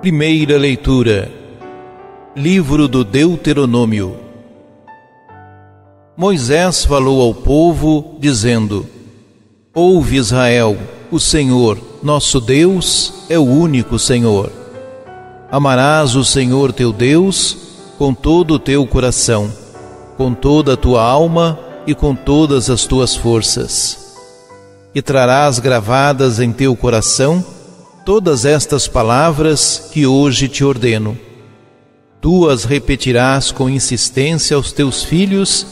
Primeira leitura. Livro do Deuteronômio. Moisés falou ao povo, dizendo: Ouve, Israel, o Senhor, nosso Deus, é o único Senhor. Amarás o Senhor teu Deus com todo o teu coração, com toda a tua alma e com todas as tuas forças. E trarás gravadas em teu coração todas estas palavras que hoje te ordeno. Tu as repetirás com insistência aos teus filhos,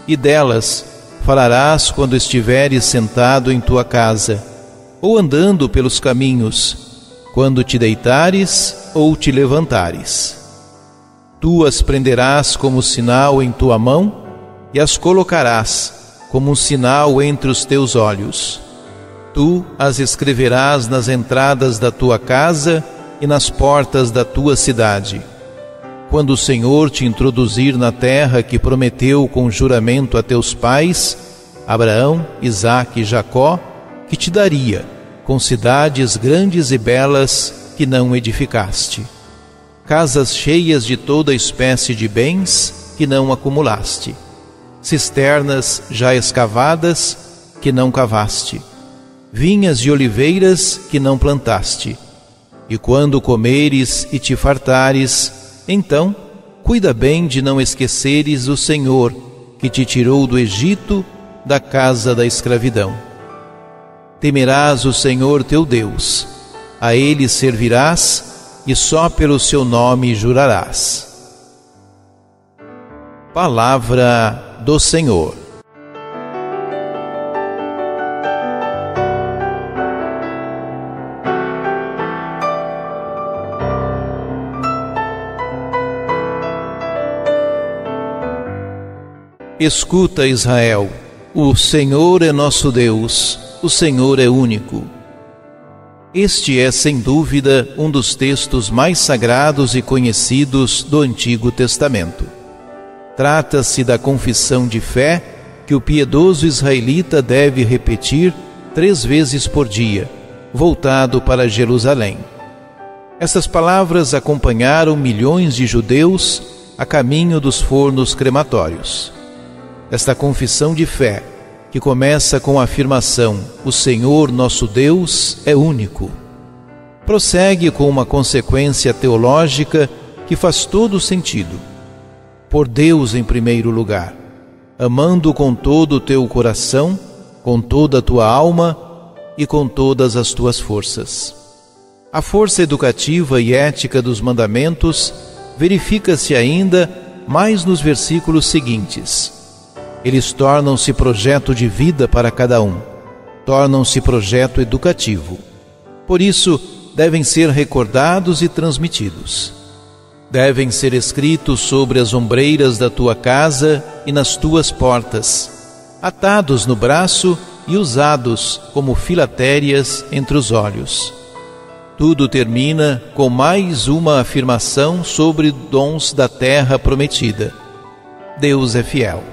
e delas falarás quando estiveres sentado em tua casa, ou andando pelos caminhos, quando te deitares ou te levantares. Tu as prenderás como sinal em tua mão, e as colocarás como um sinal entre os teus olhos. Tu as escreverás nas entradas da tua casa e nas portas da tua cidade. Quando o Senhor te introduzir na terra que prometeu com juramento a teus pais, Abraão, Isaque e Jacó, que te daria, com cidades grandes e belas que não edificaste, casas cheias de toda espécie de bens que não acumulaste, cisternas já escavadas que não cavaste, vinhas e oliveiras que não plantaste. E quando comeres e te fartares, então cuida bem de não esqueceres o Senhor, que te tirou do Egito, da casa da escravidão. Temerás o Senhor teu Deus, a Ele servirás e só pelo seu nome jurarás. Palavra do Senhor. Escuta, Israel, o Senhor é nosso Deus, o Senhor é único. Este é, sem dúvida, um dos textos mais sagrados e conhecidos do Antigo Testamento. Trata-se da confissão de fé que o piedoso israelita deve repetir 3 vezes por dia, voltado para Jerusalém. Essas palavras acompanharam milhões de judeus a caminho dos fornos crematórios. Esta confissão de fé, que começa com a afirmação: o Senhor nosso Deus é único, prossegue com uma consequência teológica que faz todo sentido. Por Deus em primeiro lugar, amando com todo o teu coração, com toda a tua alma e com todas as tuas forças. A força educativa e ética dos mandamentos verifica-se ainda mais nos versículos seguintes. Eles tornam-se projeto de vida para cada um, tornam-se projeto educativo. Por isso, devem ser recordados e transmitidos. Devem ser escritos sobre as ombreiras da tua casa e nas tuas portas, atados no braço e usados como filatérias entre os olhos. Tudo termina com mais uma afirmação sobre dons da terra prometida. Deus é fiel.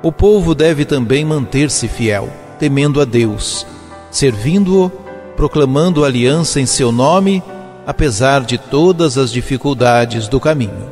O povo deve também manter-se fiel, temendo a Deus, servindo-o, proclamando aliança em seu nome, apesar de todas as dificuldades do caminho.